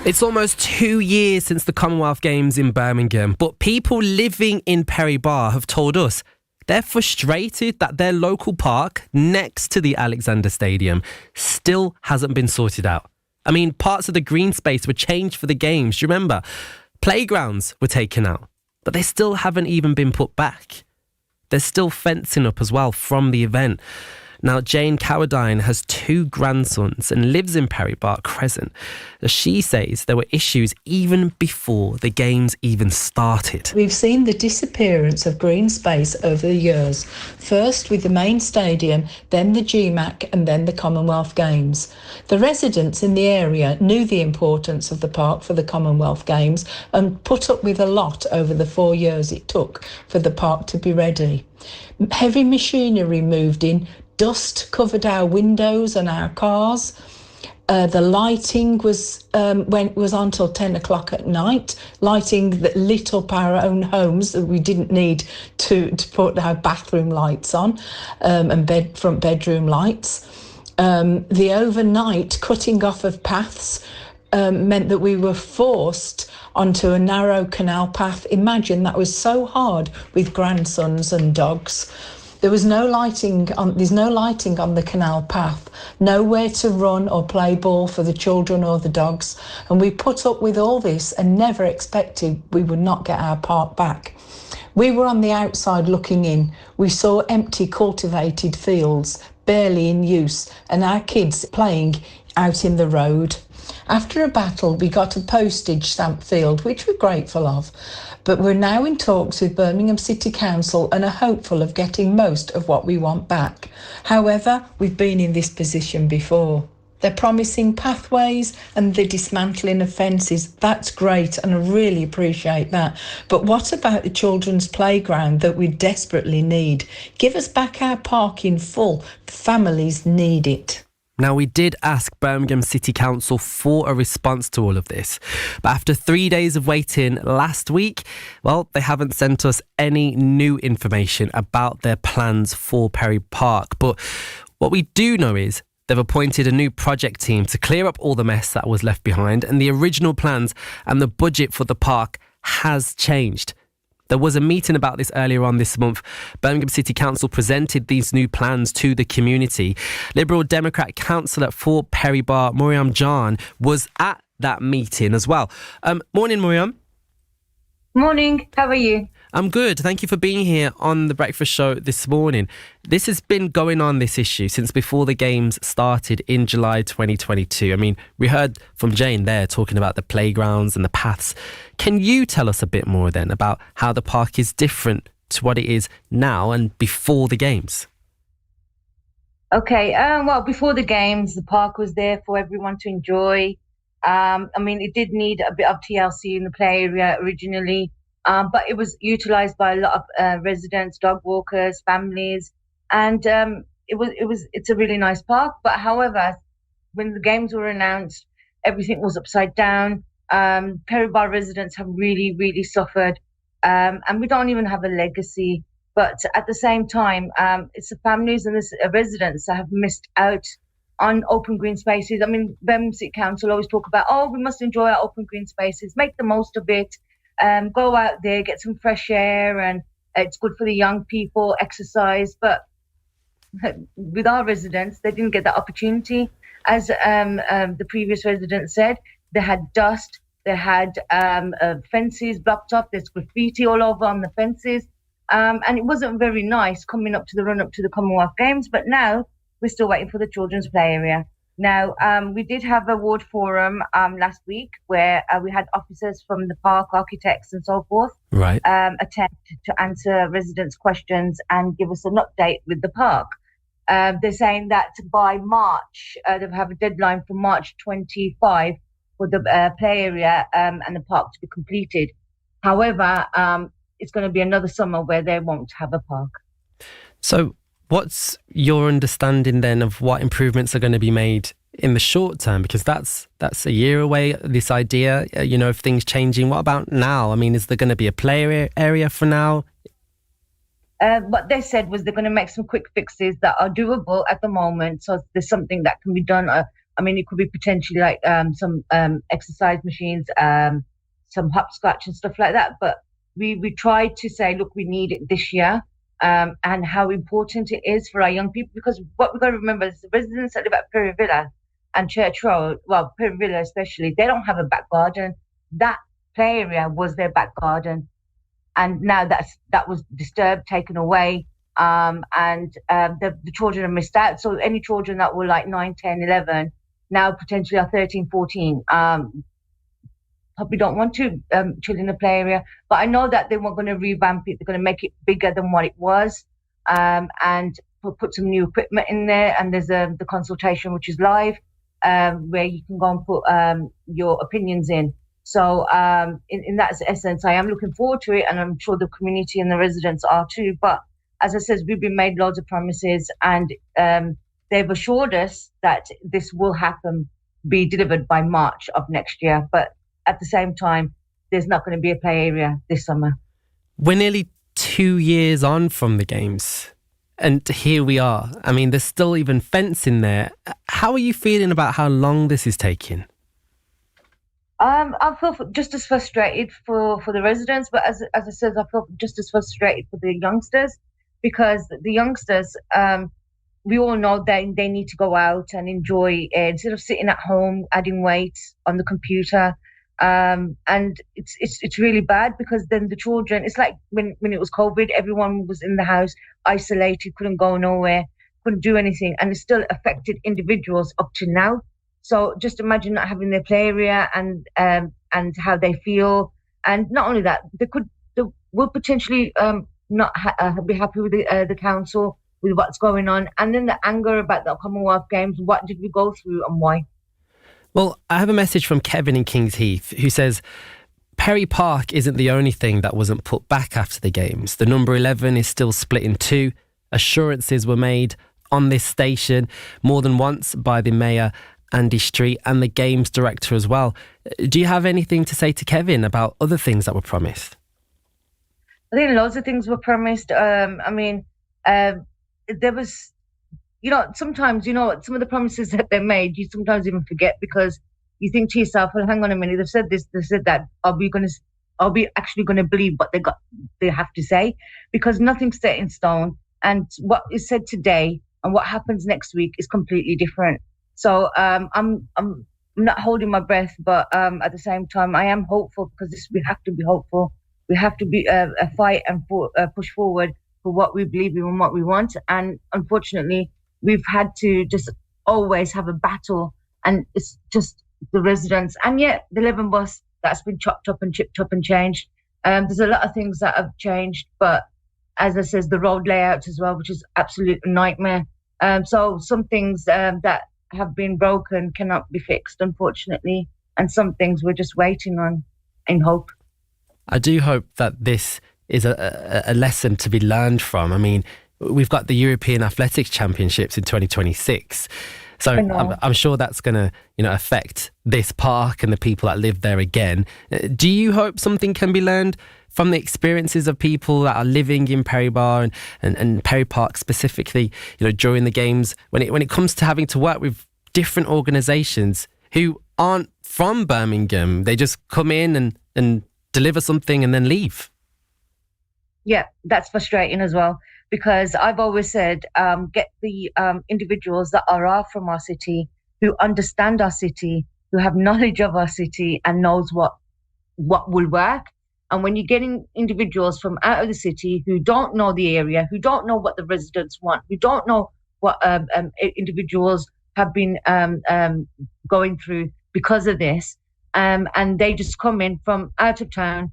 It's almost 2 years since the Commonwealth Games in Birmingham, but people living in Perry Barr have told us they're frustrated that their local park next to the Alexander Stadium still hasn't been sorted out. I mean, parts of the green space were changed for the games. Do you remember? Playgrounds were taken out, but they still haven't even been put back. There's still fencing up as well from the event. Now, Jane Cowardine has 2 grandsons and lives in Perry Barr Crescent. She says there were issues even before the games even started. We've seen the disappearance of green space over the years, first with the main stadium, then the GMAC and then the Commonwealth Games. The residents in the area knew the importance of the park for the Commonwealth Games and put up with a lot over the 4 years it took for the park to be ready. Heavy machinery moved in. Dust covered our windows and our cars. The lighting was on till 10 o'clock at night, lighting that lit up our own homes that we didn't need to put our bathroom lights on and front bedroom lights. The overnight cutting off of paths meant that we were forced onto a narrow canal path. Imagine that was so hard with grandsons and dogs. There's no lighting on the canal path, nowhere to run or play ball for the children or the dogs. And we put up with all this and never expected we would not get our park back. We were on the outside looking in. We saw empty cultivated fields, barely in use, and our kids playing out in the road. After a battle, we got a postage stamp field, which we're grateful of. But we're now in talks with Birmingham City Council and are hopeful of getting most of what we want back. However, we've been in this position before. They're promising pathways and the dismantling of fences. That's great, and I really appreciate that. But what about the children's playground that we desperately need? Give us back our park in full. The families need it. Now, we did ask Birmingham City Council for a response to all of this. But after 3 days of waiting last week, well, they haven't sent us any new information about their plans for Perry Park. But what we do know is they've appointed a new project team to clear up all the mess that was left behind, and the original plans and the budget for the park has changed. There was a meeting about this earlier on this month. Birmingham City Council presented these new plans to the community. Liberal Democrat councillor for Perry Barr, Morriam Jan, was at that meeting as well. Morning, Morriam. Morning. How are you? I'm good. Thank you for being here on the Breakfast Show this morning. This has been going on, this issue, since before the games started in July 2022. I mean, we heard from Jane there talking about the playgrounds and the paths. Can you tell us a bit more then about how the park is different to what it is now and before the games? Okay. Well, before the games, the park was there for everyone to enjoy. It did need a bit of TLC in the play area originally. But it was utilised by a lot of residents, dog walkers, families, and it's a really nice park. But however, when the games were announced, everything was upside down. Perry Barr residents have really, really suffered, and we don't even have a legacy. But at the same time, it's the families and the residents that have missed out on open green spaces. I mean, Birmingham City Council always talk about, we must enjoy our open green spaces, make the most of it. Go out there, get some fresh air, and it's good for the young people, exercise. But with our residents, they didn't get that opportunity. As the previous resident said, they had dust, they had fences blocked up, there's graffiti all over on the fences. And it wasn't very nice coming up to the run-up to the Commonwealth Games. But now we're still waiting for the children's play area. Now, we did have a ward forum last week where we had officers from the park, architects and so forth, attempt to answer residents' questions and give us an update with the park. They're saying that by March, they have a deadline for March 25 for the play area and the park to be completed. However, it's going to be another summer where they won't have a park. So what's your understanding then of what improvements are going to be made in the short term? Because that's a year away, this idea, of things changing. What about now? I mean, is there going to be a play area for now? What they said was they're going to make some quick fixes that are doable at the moment. So there's something that can be done I mean, it could be potentially like some exercise machines, some hopscotch and stuff like that. But we tried to say, look, we need it this year, and how important it is for our young people. Because what we've got to remember is the residents that live at Perry Villa and Church Road, well, Perry Villa especially, they don't have a back garden. That play area was their back garden. And now that was disturbed, taken away, and the children have missed out. So any children that were like 9, 10, 11, now potentially are 13, 14, probably don't want to chill in the play area. But I know that they were going to revamp it. They're going to make it bigger than what it was, and put some new equipment in there. And there's the consultation, which is live, where you can go and put your opinions in. So in that essence, I am looking forward to it, and I'm sure the community and the residents are too. But as I said, we've been made loads of promises, and they've assured us that this will happen, be delivered by March of next year. But at the same time, there's not going to be a play area this summer. We're nearly 2 years on from the games, and here we are. I mean, there's still even fencing there. How are you feeling about how long this is taking? I feel just as frustrated for the residents, but as I said, I feel just as frustrated for the youngsters, because the youngsters, we all know that they need to go out and enjoy it instead of sitting at home adding weight on the computer. And it's really bad, because then the children, it's like when it was COVID, everyone was in the house, isolated, couldn't go nowhere, couldn't do anything, and it still affected individuals up to now. So just imagine not having their play area and how they feel. And not only that, they will potentially not be happy with the council, with what's going on. And then the anger about the Commonwealth Games, what did we go through and why? Well, I have a message from Kevin in Kings Heath, who says, Perry Park isn't the only thing that wasn't put back after the games. The number 11 is still split in two. Assurances were made on this station more than once by the Mayor, Andy Street, and the Games Director as well. Do you have anything to say to Kevin about other things that were promised? I think loads of things were promised. There was, sometimes, some of the promises that they made, you sometimes even forget, because you think to yourself, well, hang on a minute, they've said this, they've said that. Are we actually going to believe what they have to say? Because nothing's set in stone, and what is said today and what happens next week is completely different. So I'm not holding my breath, but at the same time, I am hopeful, because we have to be hopeful. We have to be fight and push forward for what we believe in and what we want. And unfortunately, we've had to just always have a battle, and it's just the residents. And yet the 11 bus that's been chopped up and chipped up and changed. There's a lot of things that have changed, but as I says, the road layouts as well, which is absolute nightmare. So some things that have been broken cannot be fixed, unfortunately, and some things we're just waiting on in hope. I do hope that this is a lesson to be learned from. I mean, we've got the European Athletics Championships in 2026, so I'm sure that's going to affect this park and the people that live there again. Do you hope something can be learned from the experiences of people that are living in Perry Barr and Perry Park specifically, during the games, when it comes to having to work with different organisations who aren't from Birmingham? They just come in and deliver something and then leave. Yeah, that's frustrating as well, because I've always said, get the individuals that are from our city, who understand our city, who have knowledge of our city and knows what will work. And when you're getting individuals from out of the city who don't know the area, who don't know what the residents want, who don't know what individuals have been going through because of this, and they just come in from out of town,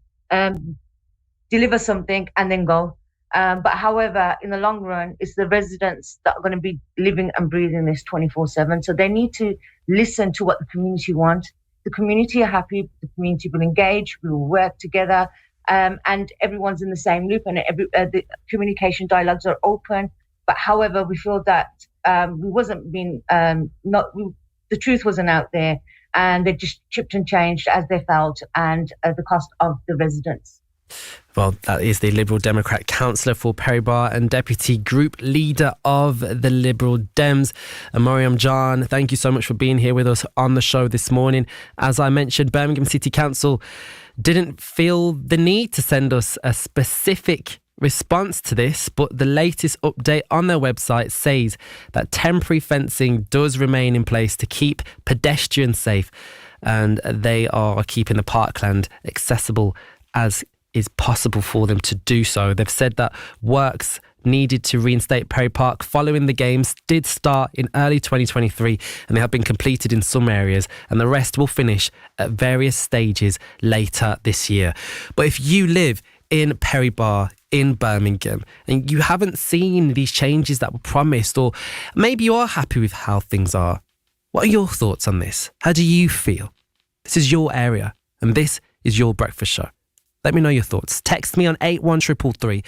deliver something and then go. But however, in the long run, it's the residents that are going to be living and breathing this 24/7. So they need to listen to what the community want. The community are happy, the community will engage, we will work together, and everyone's in the same loop, and the communication dialogues are open. But however, we feel that we wasn't being, the truth wasn't out there, and they just chipped and changed as they felt, and at the cost of the residents. Well, that is the Liberal Democrat councillor for Perry Barr and deputy group leader of the Liberal Dems, Morriam Jan. Thank you so much for being here with us on the show this morning. As I mentioned, Birmingham City Council didn't feel the need to send us a specific response to this, but the latest update on their website says that temporary fencing does remain in place to keep pedestrians safe, and they are keeping the parkland accessible as is possible for them to do so. They've said that works needed to reinstate Perry Park following the games did start in early 2023, and they have been completed in some areas, and the rest will finish at various stages later this year. But if you live in Perry Barr, in Birmingham, and you haven't seen these changes that were promised, or maybe you are happy with how things are, what are your thoughts on this? How do you feel? This is your area, and this is your breakfast show. Let me know your thoughts. Text me on 81333.